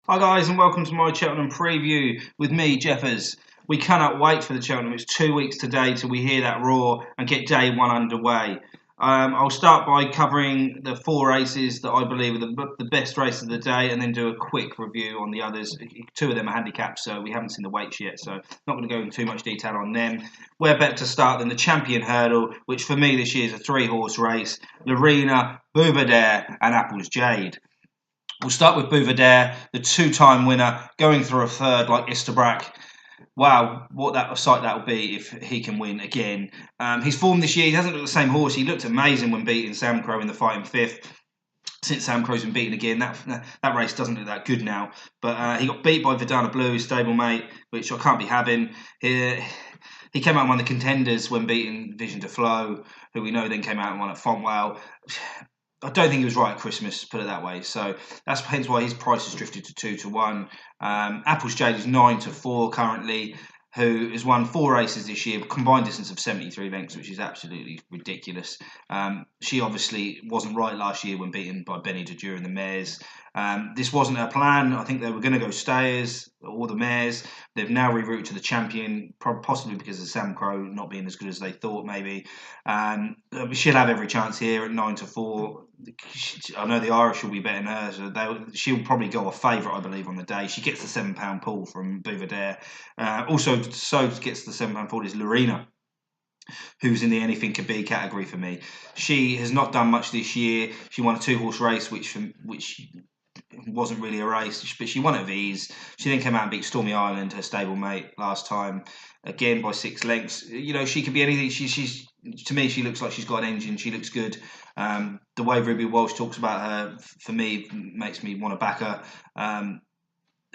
Hi guys and welcome to my Cheltenham preview with me, Jeffers. We cannot wait for the Cheltenham. It's 2 weeks today till we hear that roar and get day one underway. I'll start by covering the four races that I believe are the best race of the day and then do a quick review on the others. Two of them are handicapped, so we haven't seen the weights yet, so not going to go into too much detail on them. Where better to start than the Champion Hurdle, which for me this year is a three-horse race. Lorena, Bouvedere and Apples Jade. We'll start with Bouvedere, the two-time winner, going through a third like Isterbrack. Wow, what that sight that will be if he can win again. His form this year, he hasn't looked the same horse. He looked amazing when beating Sam Crow in the fight in fifth. Since Sam Crow's been beaten again, that race doesn't look that good now. But he got beat by Verdana Blue, his stablemate, which I can't be having. He came out and won the contenders when beating Vision to Flow, who we know then came out and won at Fontwell. I don't think he was right at Christmas, put it that way. So that's hence why his price has drifted to 2-1. Apples Jade is 9-4 currently, who has won four races this year, combined distance of 73 lengths, which is absolutely ridiculous. She obviously wasn't right last year when beaten by Benny Dudur in the mares. This wasn't her plan. I think they were going to go stayers or the mares. They've now rerouted to the champion, possibly because of Sam Crow not being as good as they thought, maybe. She'll have every chance here at 9-4. I know the Irish will be betting her, so she'll probably go a favourite, I believe, on the day. She gets the £7 pull from Bouvedere. Also, so gets the £7 pull is Lorena, who's in the anything could be category for me. She has not done much this year. She won a two-horse race, which wasn't really a race, but she won at V's. She then came out and beat Stormy Island, her stablemate, last time, again by 6 lengths. You know, she could be anything. She's to me, she looks like she's got an engine. She looks good. The way Ruby Walsh talks about her, for me, makes me want to back her.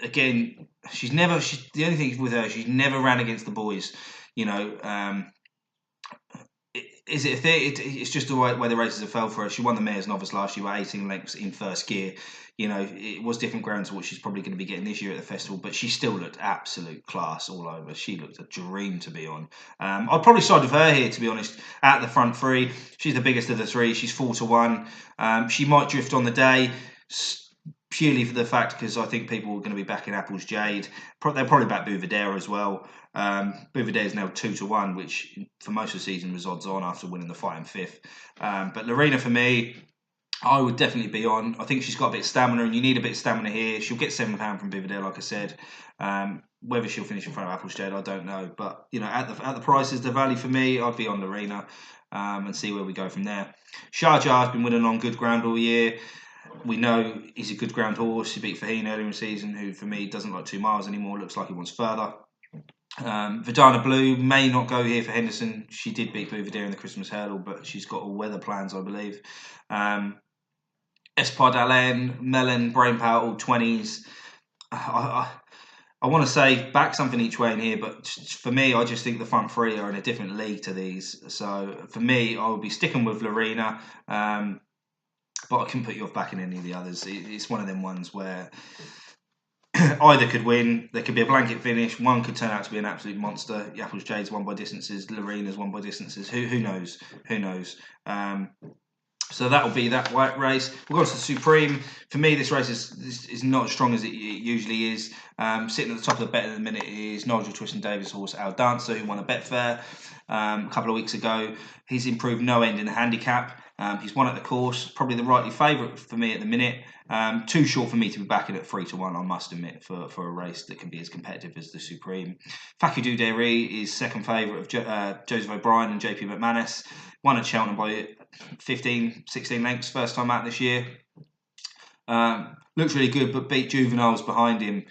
Again, the only thing with her, she's never ran against the boys. You know, is it a thing? It's just the way the races have fell for her. She won the Mayor's Novice last year by 18 lengths in first gear. You know, it was different ground to what she's probably going to be getting this year at the festival, but she still looked absolute class all over. She looked a dream to be on. I'd probably side with her here, to be honest, at the front three. She's the biggest of the three. She's 4-1. She might drift on the day, purely for the fact because I think people are going to be backing Apples Jade. They'll probably back Bouvedere as well. Bouvedere is now 2-1, which for most of the season was odds on after winning the fight in fifth. But Lorena, for me, I would definitely be on. I think she's got a bit of stamina, and you need a bit of stamina here. She'll get £7 from Bouvedere, like I said. Whether she'll finish in front of Apples Jade, I don't know. But you know, at the prices, the value for me, I'd be on Lorena and see where we go from there. Sharjah has been winning on good ground all year. We know he's a good ground horse. He beat Faheen earlier in the season, who for me doesn't like 2 miles anymore. Looks like he wants further. Verdana Blue may not go here for Henderson. She did beat Bouvedere in the Christmas hurdle, but she's got all weather plans, I believe. Espadalen, Melon, Brain Power, all 20s. I want to say back something each way in here, but for me, I just think the front three are in a different league to these. So for me, I would be sticking with Lorena. But I couldn't put you off backing any of the others. It's one of them ones where either could win. There could be a blanket finish. One could turn out to be an absolute monster. Apples Jade's won by distances. Lorena's won by distances. Who knows? Who knows? So that will be that white race. We'll go to the Supreme. For me, this race is not as strong as it usually is. Sitting at the top of the bet at the minute is Nigel Twist and Davis' horse, Al Dancer, who won a Betfair a couple of weeks ago. He's improved no end in the handicap. He's won at the course, probably the rightly favourite for me at the minute. Too short for me to be backing at 3-1, I must admit, for a race that can be as competitive as the Supreme. Fakidu Deri is second favourite of Joseph O'Brien and JP McManus. Won at Cheltenham by 15, 16 lengths, first time out this year. Looks really good, but beat juveniles behind him.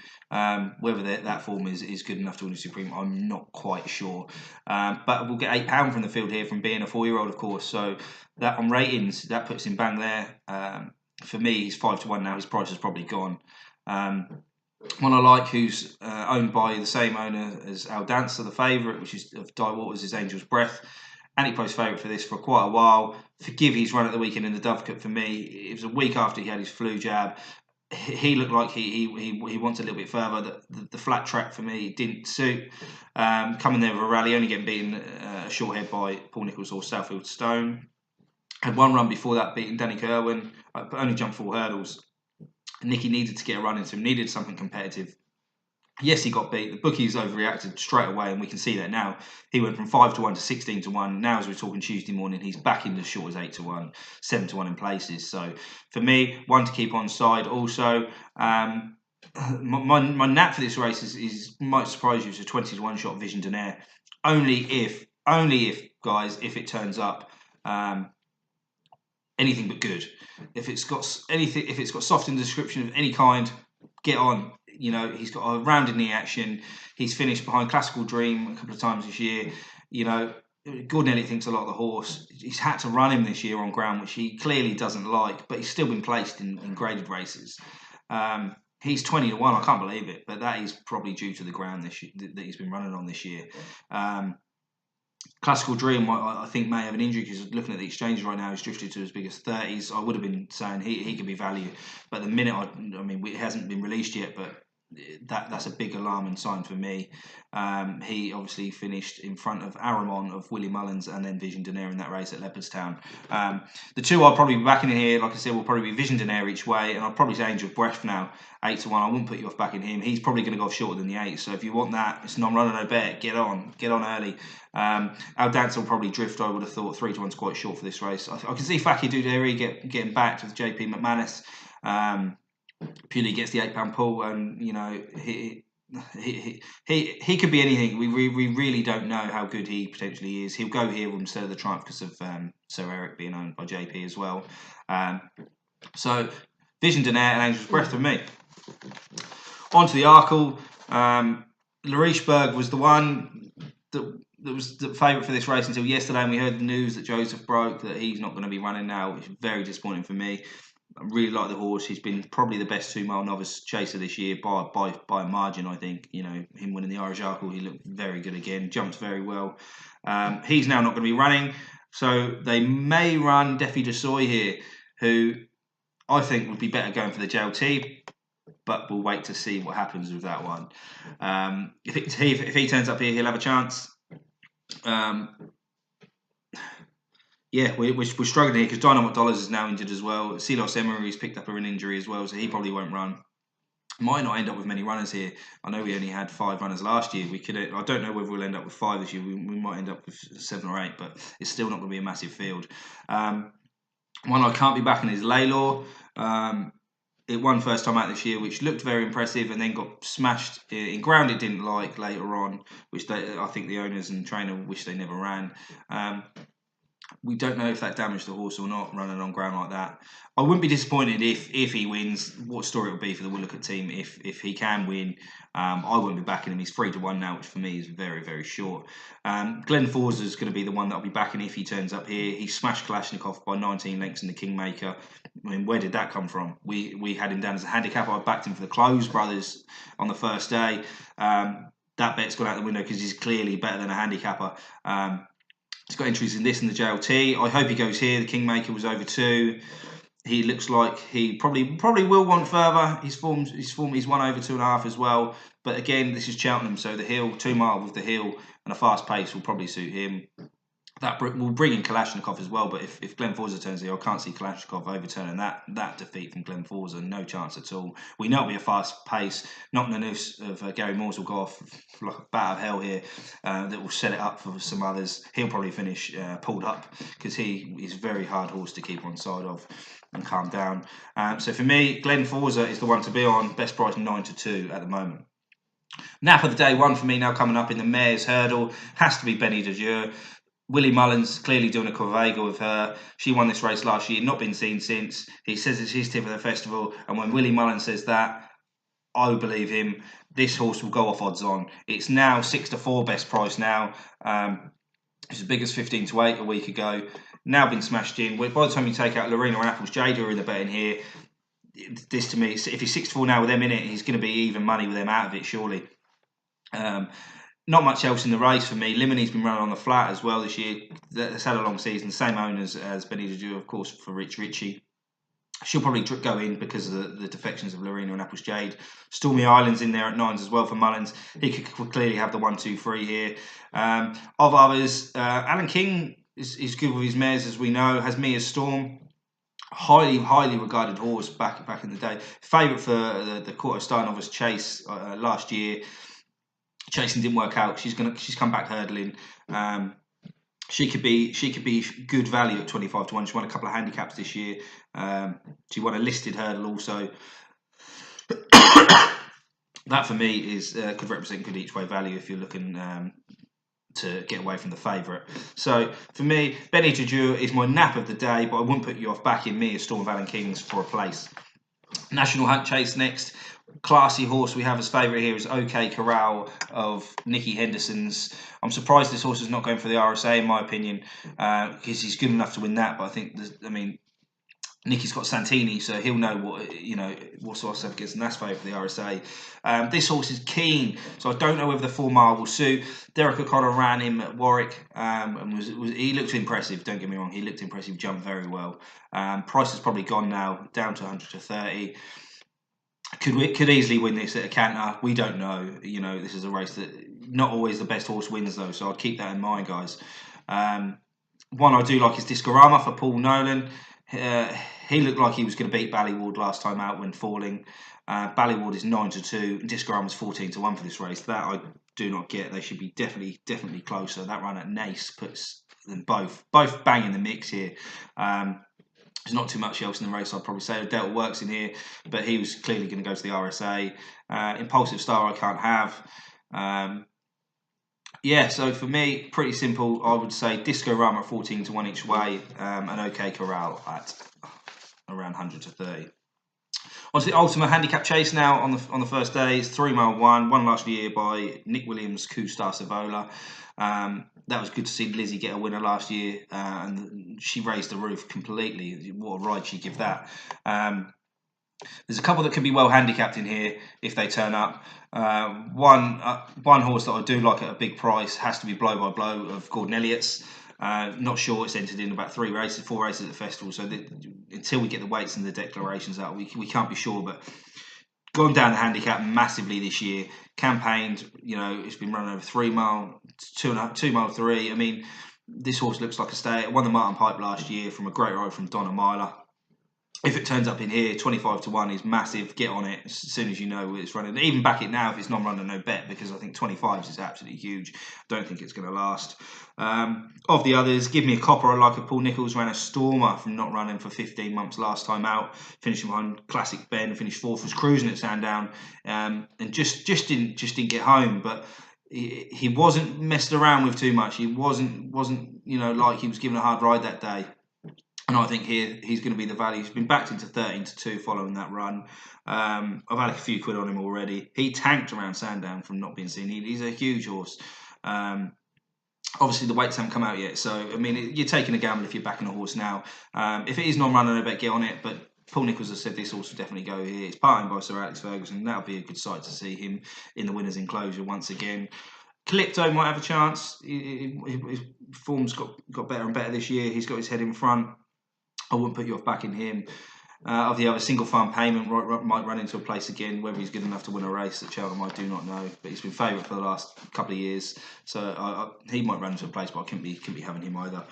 Whether that form is good enough to win the Supreme, I'm not quite sure. But we'll get £8 from the field here from being a 4-year-old, of course. So that on ratings, that puts him bang there. For me, he's 5-1 now. His price is probably gone. One I like, who's owned by the same owner as Al Dancer, the favourite, which is of Di Waters, is Angel's Breath. Anti-post favourite for this for quite a while. Forgive his run at the weekend in the Dove Cup for me. It was a week after he had his flu jab. He looked like he wants a little bit further. The flat track for me didn't suit. Coming there with a rally, only getting beaten a short head by Paul Nicholls or Southfield Stone. Had one run before that, beating Danny Kerwin, but only jumped 4 hurdles. Nicky needed to get a run into him, needed something competitive. Yes, he got beat. The bookies overreacted straight away, and we can see that now. He went from 5-1 to 16-1. Now, as we're talking Tuesday morning, he's back in as short as 8-1, 7-1 in places. So, for me, one to keep on side. Also, my nap for this race is might surprise you. It's a 20-1 shot Vision Denaire. Only if, guys, if it turns up anything but good. If it's got soft in the description of any kind, get on. You know, he's got a round in the action. He's finished behind Classical Dream a couple of times this year. You know, Gordon Elliott thinks a lot of the horse. He's had to run him this year on ground, which he clearly doesn't like, but he's still been placed in graded races. He's 20-1. I can't believe it, but that is probably due to the ground this year, that he's been running on this year. Classical Dream, I think, may have an injury because looking at the exchanges right now, he's drifted to as big as 30s. I would have been saying he could be value, but the minute I mean, it hasn't been released yet, but that's a big alarming sign for me. He obviously finished in front of Aramon of Willie Mullins and then Vision Denaire in that race at Leopardstown. The two I'll probably be backing in here, like I said, will probably be Vision Denaire each way, and I'll probably say Angel of Breath now, 8-1. I wouldn't put you off backing him. He's probably going to go off shorter than the 8, so if you want that, it's non-runner, no bet, get on early. Our Dance will probably drift, I would have thought. 3-1's quite short for this race. I can see Faki Duderi getting backed with JP McManus. Purely gets the £8 pull, and you know he could be anything. We really don't know how good he potentially is. He'll go here instead of the Triumph because of Sir Eric being owned by JP as well. So Vision Denaire and Angel's Breath for me. On to the Arkle. Larichberg was the one that was the favourite for this race until yesterday, and we heard the news that Joseph broke that he's not going to be running now, which is very disappointing for me. I really like the horse. He's been probably the best 2-mile novice chaser this year by a margin, I think. You know, him winning the Irish Arkle, he looked very good again, jumped very well. He's now not going to be running, so they may run Defi de Soy here, who I think would be better going for the JLT, but we'll wait to see what happens with that one. If he turns up here, he'll have a chance. Yeah, we're struggling here because Dynamite Dollars is now injured as well. Silos Emery's picked up an injury as well, so he probably won't run. Might not end up with many runners here. I know we only had 5 runners last year. I don't know whether we'll end up with 5 this year. We might end up with 7 or 8, but it's still not going to be a massive field. One I can't be backing is Laylor. It won first time out this year, which looked very impressive, and then got smashed in ground it didn't like later on, which I think the owners and trainer wish they never ran. We don't know if that damaged the horse or not, running on ground like that. I wouldn't be disappointed if he wins. What story it would be for the Willicott team if he can win. I wouldn't be backing him. He's 3-1 now, which for me is very, very short. Glenn Forza is going to be the one that I'll be backing if he turns up here. He smashed Kalashnikov by 19 lengths in the Kingmaker. I mean, where did that come from? We had him down as a handicap. I backed him for the Close brothers on the first day. That bet's gone out the window because he's clearly better than a handicapper. He's got entries in this and the JLT. I hope he goes here. The Kingmaker was over 2. He looks like he probably will want further. He's won over 2.5 as well. But again, this is Cheltenham, so the hill, 2 mile with the hill and a fast pace will probably suit him. That will bring in Kalashnikov as well, but if Glenn Forza turns here, I can't see Kalashnikov overturning that defeat from Glenn Forza. No chance at all. We know it'll be a fast pace. Not in the noose of Gary Moores will go off like a bat of hell here. That will set it up for some others. He'll probably finish pulled up because he is a very hard horse to keep on side of and calm down. So for me, Glenn Forza is the one to be on. Best price 9-2 at the moment. Nap of the day one for me now coming up in the Mayor's Hurdle has to be Benny de Dieu. Willie Mullins clearly doing a Corvega with her. She won this race last year, not been seen since. He says it's his tip of the festival, and when Willie Mullins says that, I believe him. This horse will go off odds on. It's now 6-4 best price now. It's as big as 15-8 a week ago. Now been smashed in. By the time you take out Lorena and Apples Jade who are in the betting here, this to me, if he's 6-4 now with them in it, he's going to be even money with them out of it, surely. Not much else in the race for me. Limony's been running on the flat as well this year. That's had a long season. Same owners as Benny de Dieu, of course, for Rich Ritchie. She'll probably go in because of the defections of Lorena and Apples Jade. Stormy Island's in there at 9s as well for Mullins. He could clearly have the 1-2-3 here. Of others, Alan King is good with his mares, as we know. Has me as Storm. highly regarded horse back in the day. Favourite for the Quarter Star Novice Chase last year. Chasing didn't work out. She's come back hurdling. She could be good value at 25-1. She won a couple of handicaps this year. She won a listed hurdle also. That for me is could represent good each way value if you're looking to get away from the favourite. So for me, Benny Jadure is my nap of the day, but I wouldn't put you off backing me as Storm Vallon Kings for a place. National Hunt Chase next. Classy horse we have as favourite here is OK Corral of Nicky Henderson's. I'm surprised this horse is not going for the RSA in my opinion, because he's good enough to win that. But I think, Nicky's got Santini, so he'll know what sort of gets, and that's favourite for the RSA. This horse is keen, so I don't know whether the 4 mile will suit. Derek O'Connor ran him at Warwick, and he looked impressive. Don't get me wrong, he looked impressive, jumped very well. Price is probably gone now, down to 100 to 30. Could easily win this at a canter. We don't know. This is a race that not always the best horse wins though, so I'd keep that in mind, guys. One I do like is Discorama for Paul Nolan. He looked like he was going to beat Ballyward last time out when falling. Ballyward is 9-2. Discorama's 14-1 for this race. That I do not get. They should be definitely closer. That run at Nace puts them both bang in the mix here. There's not too much else in the race, I'd probably say. Delta Works in here, but he was clearly going to go to the RSA. Impulsive Star I can't have. So for me, pretty simple. I would say Disco Rama at 14-1 each way, and OK Corral at around 100 to 30. On to the Ultima Handicap Chase now on the first days. 3 mile won last year by Nick Williams, Kustar Savola. That was good to see Lizzie get a winner last year, and she raised the roof completely. What a ride she give that. There's a couple that can be well handicapped in here if they turn up. One horse that I do like at a big price has to be Blow by Blow of Gordon Elliott's. Not sure, it's entered in about 4 races at the festival, so until we get the weights and the declarations out, we can't be sure. But gone down the handicap massively this year. Campaigned, it's been running over 3 mile, 2 mile 3. I mean, this horse looks like a stay. It won the Martin Pipe last year from a great ride from Donna Myler. If it turns up in here, 25-1 is massive. Get on it as soon as you know it's running. Even back it now if it's non-runner, no bet, because I think 25s is absolutely huge. Don't think it's going to last. Of the others, give me a copper. I like a Paul Nicholls, ran a Stormer from not running for 15 months last time out, finishing behind Classic Ben, finished 4th, was cruising at Sandown, and just didn't get home. But he wasn't messed around with too much. He wasn't like he was given a hard ride that day. And I think here he's going to be the value. He's been backed into 13-2 following that run. I've had a few quid on him already. He tanked around Sandown from not being seen. He's a huge horse. Obviously, the weights haven't come out yet. So, I mean, you're taking a gamble if you're backing a horse now. If it is non-runner, I bet get on it. But Paul Nicholls has said this horse will definitely go here. It's partnered by Sir Alex Ferguson. That'll be a good sight to see him in the winner's enclosure once again. Calypto might have a chance. His form's got better and better this year. He's got his head in front. I wouldn't put you off backing him. Of the other, Single Farm Payment might run into a place again. Whether he's good enough to win a race at Cheltenham, I do not know. But he's been favourite for the last couple of years, so he might run into a place. But I couldn't be having him either.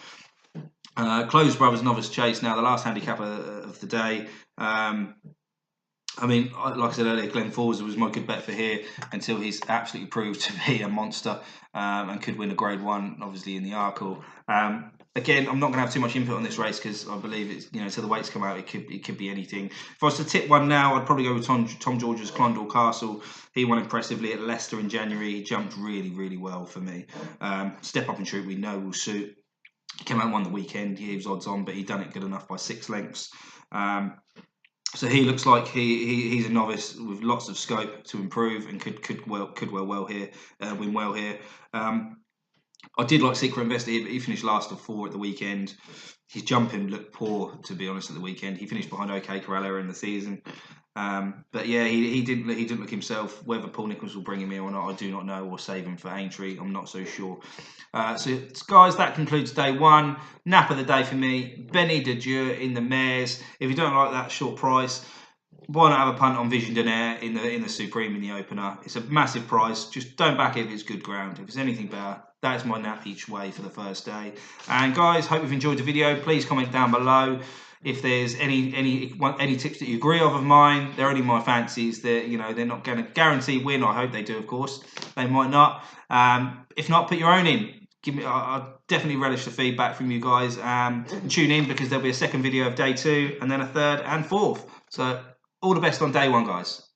Close Brothers Novice Chase now, the last handicap of the day. I mean, like I said earlier, Glenn Forza was my good bet for here until he's absolutely proved to be a monster and could win a Grade 1, obviously, in the Arkle. Again, I'm not going to have too much input on this race because I believe it's, until the weights come out, it could be anything. If I was to tip one now, I'd probably go with Tom George's Clondall Castle. He won impressively at Leicester in January. He jumped really well for me. Step Up and Shoot we know will suit. He came out and won the weekend. He was odds on, but he done it good enough by 6 lengths. So he looks like he's a novice with lots of scope to improve and could well here, win well here. I did like Secret Investor here, but he finished last of 4 at the weekend. His jumping looked poor, to be honest, at the weekend. He finished behind OK Corral in the season. But yeah, he didn't look himself. Whether Paul Nicholls will bring him here or not, I do not know, or save him for Aintree, I'm not so sure. So guys, that concludes day 1. Nap of the day for me, Benny de Dieu in the mares. If you don't like that short price, why not have a punt on Vision Donaire in the Supreme in the opener? It's a massive price. Just don't back it if it's good ground. If it's anything better, that is my nap each way for the first day. And guys, hope you've enjoyed the video. Please comment down below. If there's any tips that you agree of mine, they're only my fancies. They're not going to guarantee win. I hope they do, of course. They might not. If not, put your own in. I definitely relish the feedback from you guys. Tune in because there'll be a second video of day 2, and then a third and fourth. So all the best on day 1, guys.